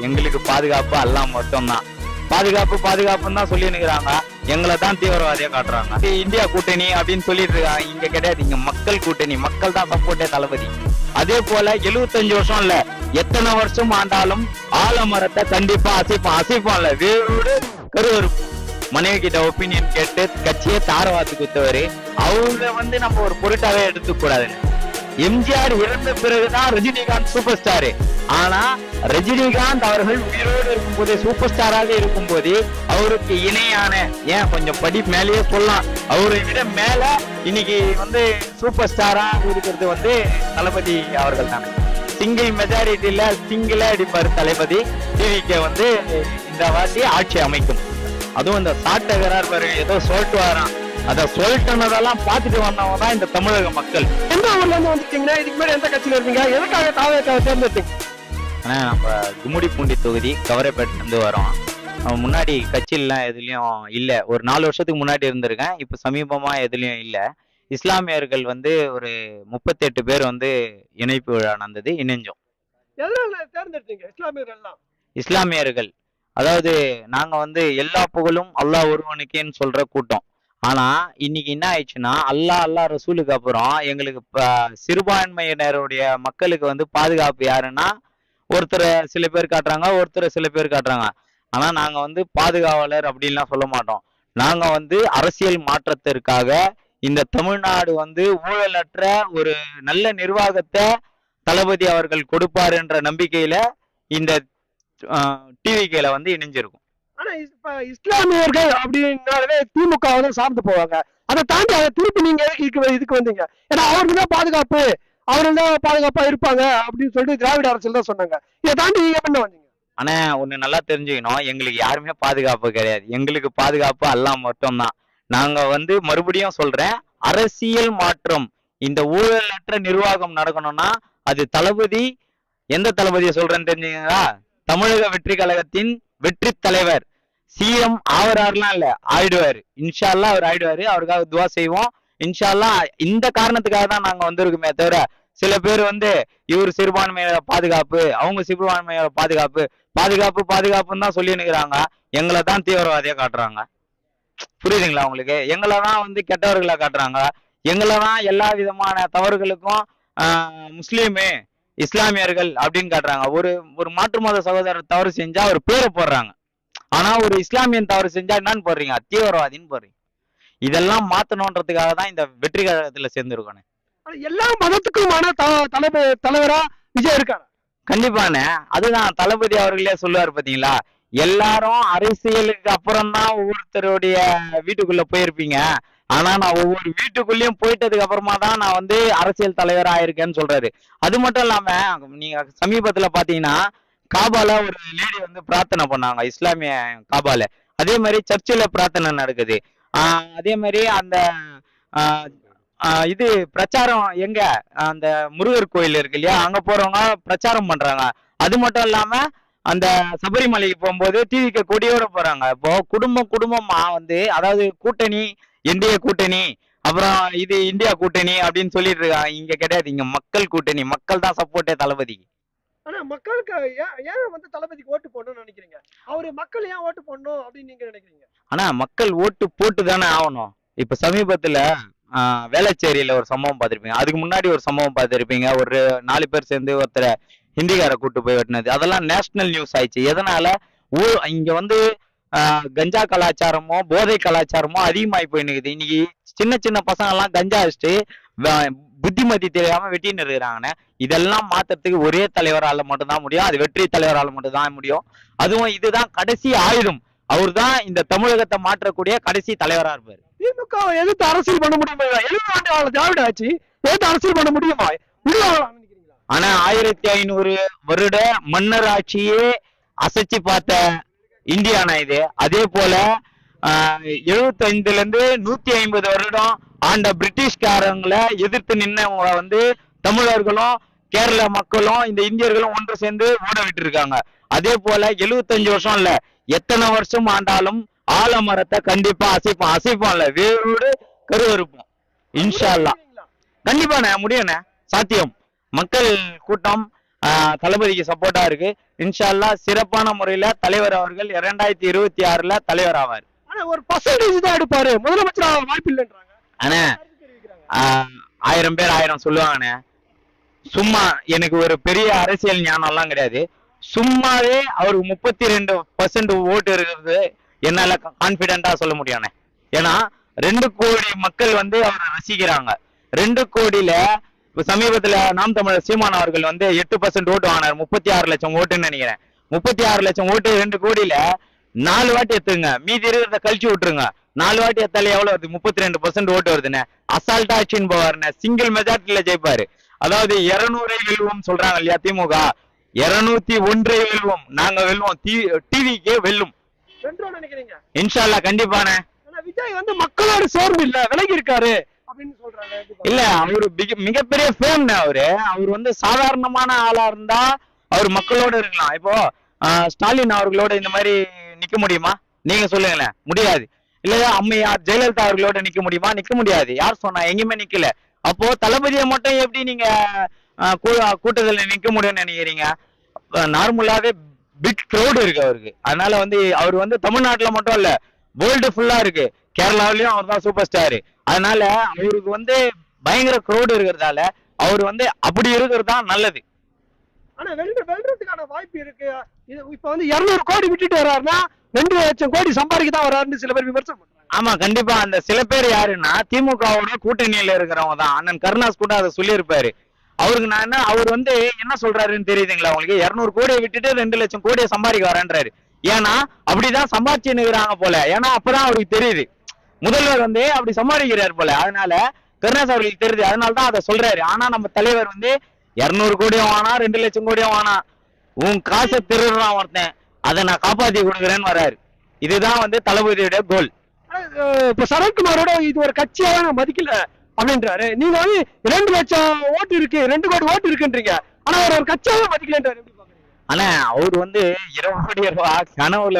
எங்களுக்கு பாதுகாப்பு அல்லாஹ் மட்டும்தான். பாதுகாப்பு பாதுகாப்புன்னு தான் சொல்லி நிக்கிறாங்க. எங்களை தான் தீவிரவாதியா காட்டுறாங்க. இந்தியா கூட்டணி அப்படின்னு சொல்லிட்டு இருக்காங்க. இங்க கிடையாது, இங்க மக்கள் கூட்டணி. மக்கள் தான் சப்போர்ட்டே தளபதி. அதே போல 75 வருஷம் இல்ல, எத்தனை வருஷம் ஆண்டாலும் ஆலமரத்தை கண்டிப்பா அசைப்போம்ல, வேரோடு கருவறுப்பு. மனைவி கிட்ட ஒப்பீனியன் கேட்டு கட்சியை தாரவாத்து குத்தவரு. அவங்க நம்ம ஒரு பொருட்டாவே எடுத்துக்க கூடாதுன்னு. எம்ஜிஆர் இறந்த பிறகுதான் ரஜினிகாந்த் சூப்பர் ஸ்டாரு. ஆனா ரஜினிகாந்த் அவர்கள் உயிரோடு இருக்கும் போதே, சூப்பர் ஸ்டாராக இருக்கும் போதே, அவருக்கு இணையான, ஏன் கொஞ்சம் படி மேலேயே சொல்லலாம், அவரை விட மேல இன்னைக்கு சூப்பர் ஸ்டாரா இருக்கிறது தளபதி அவர்கள் தான். சிங்கிள் மெஜாரிட்டியில சிங்கிளா அடிப்பாரு தளபதி. டிவிக்கு இந்த வாட்டி ஆட்சி அமைக்கும். அதுவும் இந்த சாட்டகரார் பாரு, ஏதோ சொல்லிட்டு வரான். அத சொல்லிட்டனதெல்லாம் பார்த்துட்டு வந்தவங்க தான் இந்த தமிழக மக்கள். எந்த ஊர்ல இருந்து வந்துட்டீங்கன்னா, இதுக்கு மேல எந்த கட்சியில இருக்கீங்க, எதுக்காக தாவேக்காவை தேர்ந்தெடுத்தீங்க? ஆனா நம்ம கும்மிடிப்பூண்டி தொகுதி கவரைப்பேட்டில இருந்து வரோம். முன்னாடி கட்சியெல்லாம் எதுலயும் இல்ல. ஒரு 4 வருஷத்துக்கு முன்னாடி இருந்திருக்கேன். இப்ப சமீபமா எதுலயும் இல்ல. இஸ்லாமியர்கள் ஒரு 38 பேர் இணைப்பு விழா நடந்தது, இணைஞ்சோம். எதனால தேர்ந்தெடுத்தீங்க இஸ்லாமியர்கள்லாம்? இஸ்லாமியர்கள் அதாவது நாங்க எல்லா புகழும் அல்லாஹ் ஒருவனுக்கேன்னு சொல்ற கூட்டம். ஆனா இன்னைக்கு என்ன ஆயிடுச்சுன்னா, அல்லாஹ் ரசூலுக்கு அப்புறம் எங்களுக்கு சிறுபான்மையினருடைய மக்களுக்கு பாதுகாப்பு யாருன்னா, ஒருத்தர் சில பேர் காட்டுறாங்க, ஒருத்தர் சில பேர் காட்டுறாங்க. ஆனா நாங்க பாதுகாவலர் அப்படின்லாம் சொல்ல மாட்டோம். நாங்க அரசியல் மாற்றத்திற்காக இந்த தமிழ்நாடு ஊழலற்ற ஒரு நல்ல நிர்வாகத்தை தளபதி அவர்கள் கொடுப்பாருன்ற நம்பிக்கையில இந்த டிவிகேல இணைஞ்சிருக்கும். ஆனா இப்ப இஸ்லாமியர்கள் அப்படின்னாலே திமுக சார்ந்து போவாங்க. அதை தாண்டி அதை திருப்பி நீங்க இதுக்கு வந்தீங்க? ஏன்னா அவருக்கு தான் பாதுகாப்பு, அவரு தான் பாதுகாப்பா இருப்பாங்க அப்படின்னு சொல்லிட்டு திராவிட அரசியல் தான் சொன்னாங்க. இதை தாண்டி நீங்க என்ன வந்தீங்க? ஆனா ஒண்ணு நல்லா தெரிஞ்சுக்கணும், எங்களுக்கு யாருமே பாதுகாப்பு கிடையாது. எங்களுக்கு பாதுகாப்பு அல்லாஹ் மட்டும்தான். நாங்க மறுபடியும் சொல்றேன், அரசியல் மாற்றம், இந்த ஊழலற்ற நிர்வாகம் நடக்கணும்னா அது தளபதி. எந்த தளபதியை சொல்றேன்னு தெரிஞ்சுங்களா? தமிழக வெற்றி கழகத்தின் வெற்றி தலைவர் சிஎம் ஆவராருலாம் இல்ல, ஆயிடுவாரு. இன்ஷா அல்லாஹ் அவர் ஆயிடுவாரு. அவருக்காக துவா செய்வோம். இன்ஷா அல்லாஹ் இந்த காரணத்துக்காக தான் நாங்க வந்திருக்குமே தவிர, சில பேர் இவர் சிறுபான்மையோட பாதுகாப்பு, அவங்க சிறுபான்மையோட பாதுகாப்பு பாதுகாப்புன்னு தான் சொல்லி நிக்கிறாங்க. எங்களை தான் தீவிரவாதியா காட்டுறாங்க. புரியுதுங்களா உங்களுக்கு? எங்களை தான் கெட்டவர்களா காட்டுறாங்க. எங்களை தான் எல்லா விதமான தவறுகளுக்கும் இஸ்லாமியர்கள் அப்படின்னு காட்டுறாங்க. ஒரு மாற்று மத சகோதரர் தவறு செஞ்சா ஒரு பேரை போடுறாங்க. ஆனா ஒரு இஸ்லாமியன் தவறு செஞ்சா என்னன்னு போடுறீங்க? தீவிரவாதின்னு போடுறீங்க. இதெல்லாம் மாத்தணும்ன்றதுக்காக தான் இந்த வெற்றி கழகத்துல சேர்ந்துருக்கணும். எல்லா மதத்துக்குமான தலைவரா விஜய் இருக்காரு. கண்டிப்பானே, அதுதான் தளபதி அவர்களே சொல்லுவாரு பாத்தீங்களா, எல்லாரும் அரசியலுக்கு அப்புறம் தான் ஒவ்வொருத்தருடைய வீட்டுக்குள்ள போயிருப்பீங்க. ஆனா நான் ஒவ்வொரு வீட்டுக்குள்ளேயும் போயிட்டதுக்கு அப்புறமா தான் நான் அரசியல் தலைவரா ஆயிருக்கேன்னு சொல்றாரு. அது மட்டும் இல்லாம நீங்க சமீபத்துல பாத்தீங்கன்னா காபால ஒரு லேடி பிரார்த்தனை பண்ணாங்க, இஸ்லாமிய காபால. அதே மாதிரி சர்ச்சில் பிரார்த்தனை நடக்குது. அதே மாதிரி அந்த இது பிரச்சாரம் எங்க, அந்த முருகர் கோயில் இருக்கு இல்லையா, அங்க போறவங்க பிரச்சாரம் பண்றாங்க. அது மட்டும் இல்லாம அந்த சபரிமலைக்கு போகும்போது டிவிக்கு கொடியோட போறாங்க. இப்போ குடும்பமா அதாவது கூட்டணி, என்டிஏ கூட்டணி, அப்புறம் இது இந்தியா கூட்டணி அப்படின்னு சொல்லிட்டு இருக்காங்க. இங்க கிடையாது, இங்க மக்கள் கூட்டணி. மக்கள் தான் சப்போர்ட்டே தளபதிக்கு. ஆனா மக்களுக்கு ஏன் தளபதிக்கு ஓட்டு போடணும்னு நினைக்கிறீங்க? அவரு மக்கள் ஏன் ஓட்டு போடணும் அப்படின்னு நீங்க நினைக்கிறீங்க? ஆனா மக்கள் ஓட்டு போட்டு தானே ஆகணும். இப்ப சமீபத்துல வேளச்சேரியில ஒரு சம்பவம் பார்த்திருப்பீங்க. அதுக்கு முன்னாடி ஒரு சம்பவம் பார்த்திருப்பீங்க. ஒரு 4 பேர் சேர்ந்து ஒருத்தரை ஹிந்திக்கார கூட்டு போய் வெட்டினது. அதெல்லாம் நேஷனல் நியூஸ் ஆயிடுச்சு. எதனால? இங்க கஞ்சா கலாச்சாரமோ போதை கலாச்சாரமோ அதிகமாகி போயினுக்குது. இன்னைக்கு சின்ன பசங்க எல்லாம் கஞ்சா வச்சுட்டு புத்திமதி தெரியாம வெட்டின்னு இருக்கிறாங்கன்னு. இதெல்லாம் மாத்துறதுக்கு ஒரே தலைவரால மட்டும்தான் முடியும். அது வெற்றி தலைவரால மட்டும்தான் முடியும். அதுவும் இதுதான் கடைசி ஆயுதம். அவர் தான் இந்த தமிழகத்தை மாற்றக்கூடிய கடைசி தலைவரா இருப்பாரு. திமுக எதிர்த்து அரசியல் பண்ண முடியுமா? 70 ஆண்டு திராவிட ஆட்சி எதிர்த்து அரசியல் பண்ண முடியுமா? ஆனா 1500 வருட மன்னர் ஆட்சியே அசைச்சு பார்த்த இந்தியானா இது. அதே போல 75ல இருந்து 150 வருடம் ஆண்ட பிரிட்டிஷ்காரங்களை எதிர்த்து நின்னவங்களை தமிழர்களும் கேரள மக்களும் இந்த இந்தியர்களும் ஒன்று சேர்ந்து ஓட விட்டு இருக்காங்க. அதே போல 75 வருஷம் இல்ல, எத்தனை வருஷம் ஆண்டாலும் ஆலமரத்தை கண்டிப்பா அசைப்போம்ல, வேரோடு கருவறுப்போம். இன்ஷா அல்லாஹ் கண்டிப்பாண்ணே முடியும்ண்ணே, சாத்தியம். மக்கள் கூட்டம் தளபதிக்கு சப்போர்ட்டா இருக்கு. இன்ஷா அல்லாஹ் சிறப்பான முறையில தலைவர் அவர்கள் 2026ல தலைவர் ஆவார். ஆனா ஒரு பர்சன்டேஜ் தான் எடுப்பாரு, முதலமைச்சர் ஆக வாய்ப்பு இல்லைன்றாங்க. ஆனா 1000 பேர் 1000 சொல்லுவாங்கண்ணே. சும்மா எனக்கு ஒரு பெரிய அரசியல் ஞானம் எல்லாம் கிடையாது. சும்மாவே அவருக்கு 32% ஓட்டு இருக்கிறது என்னால கான்பிடண்டா சொல்ல முடியும்ண்ணே. ஏன்னா 2 கோடி மக்கள் வந்து அவரை ரசிக்கிறாங்க. 2 கோடியில சமீபத்துல நாம் தமிழர் சீமான் அவர்கள் வந்து 8% ஓட்டு வாங்கினார். 36 லட்சம் ஓட்டுன்னு நினைக்கிறேன். 36 லட்சம் ஓட்டு 2 கோடியில 4 வாட்டி எத்துங்க, மீதி இருக்கிறத கழிச்சு விட்டுருங்க. 4 வாட்டி எத்தாலே எவ்வளவு வருது? 32% ஓட்டு வருதுன்னு அசால்ட்டா ஆச்சுன்னு போவாருன்னு. சிங்கிள் மெஜாரிட்டியில ஜெயிப்பாரு. அதாவது 200 வெல்வோம் சொல்றாங்க இல்லையா திமுக, 201 வெல்வோம். நாங்க வெல்வோம், டிவிக்கே வெல்லும். நினைக்கிறீங்க? இன்ஷா அல்லாஹ் கண்டிப்பானே. விஜய் வந்து மக்களோட சேர்ந்து இல்ல, விலகி இருக்காரு அப்படின்னு சொல்றாங்க. இல்ல, அவரு மிகப்பெரிய ஃபேம்னு. அவர் வந்து சாதாரணமான ஆளா இருந்தா அவர் மக்களோட இருக்கலாம். இப்போ ஸ்டாலின் அவர்களோட இந்த மாதிரி நிக்க முடியுமா? நீங்க சொல்லுங்களேன். முடியாது. இல்லையா அம்மையார் ஜெயலலிதா அவர்களோட நிக்க முடியுமா? நிக்க முடியாது. யார் சொன்னா? எங்கேயுமே நிக்கல. அப்போ தளபதியை மட்டும் எப்படி நீங்க கூட்டத்துல நிக்க முடியும்னு நினைக்கிறீங்க? நார்மலாவே பிக் க்ரௌட் இருக்கு அவருக்கு. அதனால வந்து அவர் வந்து தமிழ்நாட்டுல மட்டும் இல்ல, வேர்ல்டு ஃபுல்லா இருக்கு. கேரளாவிலயும் அவர் தான் சூப்பர் ஸ்டார். அதனால அவருக்கு வந்து பயங்கர க்ரௌட் இருக்கிறதால அவர் வந்து அப்படி இருக்கிறது தான் நல்லது. ஆனா வெல்றதுக்கான வாய்ப்பு இருக்கு. இப்ப வந்து 200 கோடி விட்டுட்டு வர்றாருன்னா 2 லட்சம் கோடி சம்பாதிக்க தான் வர்றாருன்னு சில பேர் விமர்சனம் பண்றாங்க. ஆமா, கண்டிப்பா. அந்த சில பேர் யாருன்னா திமுகவோட கூட்டணியில இருக்கிறவங்க தான். அண்ணன் கருணாஸ் கூட அதை சொல்லியிருப்பாரு. அவருக்கு நான் அவர் வந்து என்ன சொல்றாருன்னு தெரியுதுங்களா உங்களுக்கு? 200 கோடியை விட்டுட்டு 2 லட்சம் கோடியை சம்பாதிக்க வரேன்றாரு. ஏன்னா அப்படிதான் சம்பாதிச்சுன்னுக்குறாங்க போல. ஏன்னா அப்பதான் அவருக்கு தெரியுது முதல்வர் வந்து அப்படி சம்பாதிக்கிறாரு போல. அதனால கருணாஸ் அவர்களுக்கு தெரியுது. அதனாலதான் அதை சொல்றாரு. ஆனா நம்ம தலைவர் வந்து 200 கோடியும் வேணா, 2 லட்சம் கோடியும் வேணா, உன் காசை திருடுறான் ஒருத்தன், அதை நான் காப்பாத்தி கொடுக்குறேன்னு வர்றாரு. இதுதான் வந்து தளபதியோட கோல். இப்ப சரத்குமாரோட இது ஒரு கட்சியாக நான் மதிக்கல அப்படின்றாரு. நீங்க வந்து 2 லட்சம் ஓட்டு இருக்கு, 2 கோடி ஓட்டு இருக்குன்றீங்க. ஆனா அவர் ஒரு கட்சியாக மதிக்கலன்றாரு. எப்படி பாக்குறீங்க? ஆனா அவர் வந்து 20 கோடி ரூபாய் கனவுல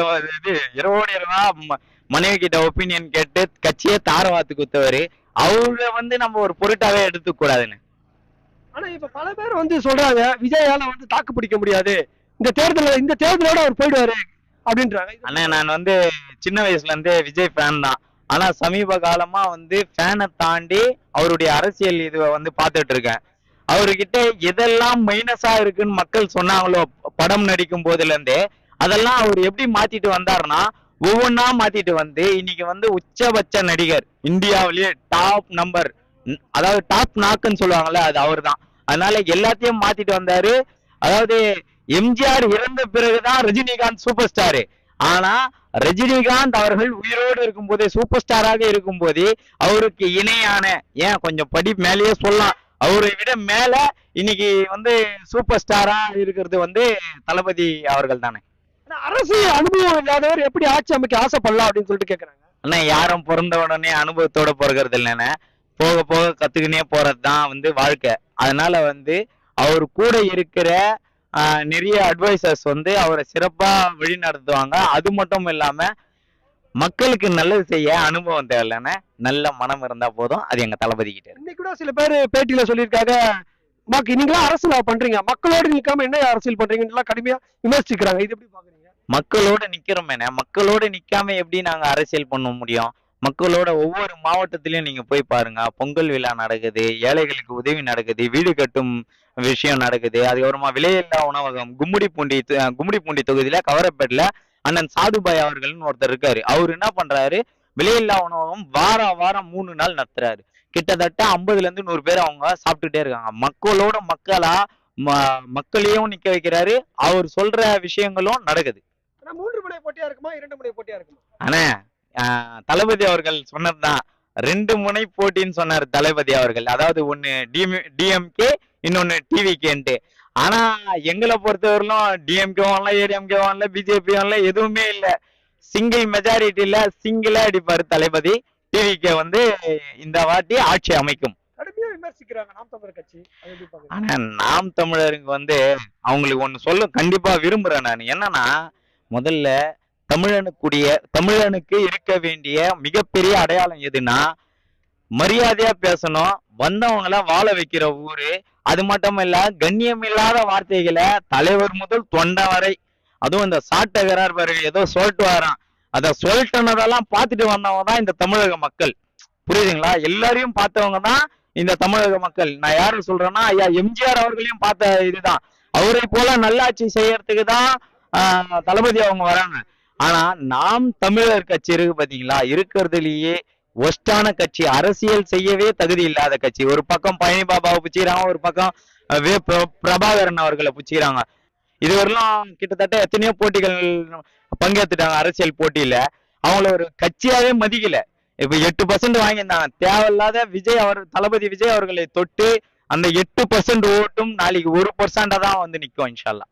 20 கோடி ரூபாய் மனைவி கிட்ட ஒப்பீனியன் கேட்டு கட்சியே தாரவாத்து குத்தவரு. அவரை வந்து நம்ம ஒரு பொருட்டாவே எடுத்துக்க கூடாதுன்னு. ஆனா இப்ப பல பேர் வந்து சொல்றாங்க விஜயால வந்து தாக்கு பிடிக்க முடியாது, இந்த தேர்தலோட அவர் போயிடுவாரு அப்படின்றாங்க. ஆனா நான் வந்து சின்ன வயசுல இருந்து விஜய் ஃபேன் தான். ஆனா சமீப காலமா வந்து ஃபேனை தாண்டி அவருடைய அரசியல் இது வந்து பாத்துட்டு இருக்கேன். அவர்கிட்ட எதெல்லாம் மைனஸா இருக்குன்னு மக்கள் சொன்னாங்களோ படம் நடிக்கும் போதுல இருந்தே, அதெல்லாம் அவர் எப்படி மாத்திட்டு வந்தாருன்னா ஒவ்வொன்னா மாத்திட்டு வந்து இன்னைக்கு வந்து உச்சபட்ச நடிகர், இந்தியாவிலேயே டாப் நம்பர், அதாவது டாப் நாக்குன்னு சொல்லுவாங்கல்ல, அது அவர் தான். அதனால எல்லாத்தையும் மாத்திட்டு வந்தாரு. அதாவது எம்ஜிஆர் இறந்த பிறகுதான் ரஜினிகாந்த் சூப்பர் ஸ்டாரு. ஆனா ரஜினிகாந்த் அவர்கள் உயிரோடு இருக்கும் போதே, சூப்பர் ஸ்டாராக இருக்கும் போதே அவருக்கு இணையான, ஏன் கொஞ்சம் படி மேலேயே சொல்லலாம், அவரை விட மேல இன்னைக்கு வந்து சூப்பர் ஸ்டாரா இருக்கிறது வந்து தளபதி அவர்கள் தானே. அரசு அனுபவம் இல்லாதவர் எப்படி ஆட்சி அமைக்க ஆசைப்படலாம் அப்படின்னு சொல்லிட்டு கேக்குறாங்க. ஆனா யாரும் பிறந்த உடனே அனுபவத்தோட பிறக்கிறது இல்லைன்னு, போக போக கத்துக்கினே போறதுதான் வந்து வாழ்க்கை. அதனால வந்து அவர் கூட இருக்கிற நிறைய அட்வைசர்ஸ் வந்து அவரை சிறப்பா வழி நடத்துவாங்க. அது மட்டும் இல்லாம மக்களுக்கு நல்லது செய்ய அனுபவம் தேவையில்லைன்னு, நல்ல மனம் இருந்தா போதும். அது எங்க தளபதி கிட்ட. இன்னைக்கு கூட சில பேர் பேட்டியில சொல்லியிருக்காங்க, நீங்களா அரசியல் பண்றீங்க, மக்களோடு நிக்காம என்ன அரசியல் பண்றீங்கன்னு கடுமையா விமர்சிக்கிறாங்க. இது எப்படி பாக்குறீங்க? மக்களோட நிக்கிறோமே, மக்களோட நிக்காம எப்படி நாங்க அரசியல் பண்ண முடியும்? மக்களோட ஒவ்வொரு மாவட்டத்திலயும் நீங்க போய் பாருங்க, பொங்கல் விழா நடக்குது, ஏழைகளுக்கு உதவி நடக்குது, வீடு கட்டும் விஷயம் நடக்குது. அதுக்கப்புறமா விலையில்லா உணவகம் கும்மிடிப்பூண்டி தொகுதியில கவரப்பேட்டில் அண்ணன் சாதுபாய் அவர்கள்னு ஒருத்தர் இருக்காரு. அவர் என்ன பண்றாரு, விலையில்லா உணவகம் வாரம் 3 நாள் நடத்துறாரு. கிட்டத்தட்ட 50ல இருந்து 100 பேர் அவங்க சாப்பிட்டுட்டே இருக்காங்க. மக்களோட மக்களா மக்களையும் நிக்க வைக்கிறாரு. அவர் சொல்ற விஷயங்களும் நடக்குது. 3 முனை போட்டியா இருக்குமா, 2 முனை போட்டியா இருக்குமா? ஆனா தளபதி அவர்கள் சொன்னதுதான் 2 முனை போட்டின்னு சொன்னார் தளபதி அவர்கள். அதாவது ஒன்னு டிஎம்கே, இன்னொன்னு டிவிகேன்ட்டு. ஆனா எங்களை பொறுத்தவரையிலும் டிஎம்கே வரல, ஏடிஎம்கே வரல, பிஜேபி வரல, எதுவுமே இல்ல. சிங்கிள் மெஜாரிட்டியில சிங்கிளா அடிப்பாரு தளபதி. டிவிகே வந்து இந்த வாட்டி ஆட்சி அமைக்கும். விமர்சிக்கிறாங்க நாம் தமிழர் கட்சி. ஆனா நாம் தமிழருக்கு வந்து அவங்களுக்கு ஒண்ணு சொல்ல கண்டிப்பா விரும்புறேன் நான். என்னன்னா, முதல்ல தமிழனுக்கு இருக்க வேண்டிய மிகப்பெரிய அடையாளம் எதுனா மரியாதையா பேசணும், வந்தவங்கள வாழ வைக்கிற ஊரு. அது மட்டும் இல்ல, கண்ணியம் இல்லாத வார்த்தைகளை தலைவர் முதல் தொண்டை வரை, அதுவும் இந்த சாட்டகரார் பாருங்க, ஏதோ சொல்லிட்டு வரான், அத சொல்லிட்டனதெல்லாம் பார்த்துட்டு வந்தவங்க தான் இந்த தமிழக மக்கள். புரியுதுங்களா? எல்லாரையும் பார்த்தவங்க தான் இந்த தமிழக மக்கள். நான் யாரு சொல்றேன்னா, ஐயா எம்ஜிஆர் அவர்களையும் பார்த்த இதுதான். அவரை போல நல்லாட்சி செய்யறதுக்கு தான் தளபதி அவங்க வராங்க. ஆனா நாம் தமிழர் கட்சி இருக்கு பாத்தீங்களா, இருக்கிறதுலயே ஒஸ்டான கட்சி, அரசியல் செய்யவே தகுதி இல்லாத கட்சி. ஒரு பக்கம் பழனி பாபாவை பிச்சுக்கிறாங்க, ஒரு பக்கம் பிரபாகரன் அவர்களை பிச்சுக்கிறாங்க. இதுவரையிலும் கிட்டத்தட்ட எத்தனையோ போட்டிகள் பங்கேற்றுட்டாங்க அரசியல் போட்டியில. அவங்கள ஒரு கட்சியாவே மதிக்கல. இப்ப 8% வாங்கியிருந்தாங்க. தேவையில்லாத விஜய் அவர், தளபதி விஜய் அவர்களை தொட்டு அந்த 8% ஓட்டும் நாளைக்கு 1% தான் வந்து நிற்கும் இன்ஷால்லா.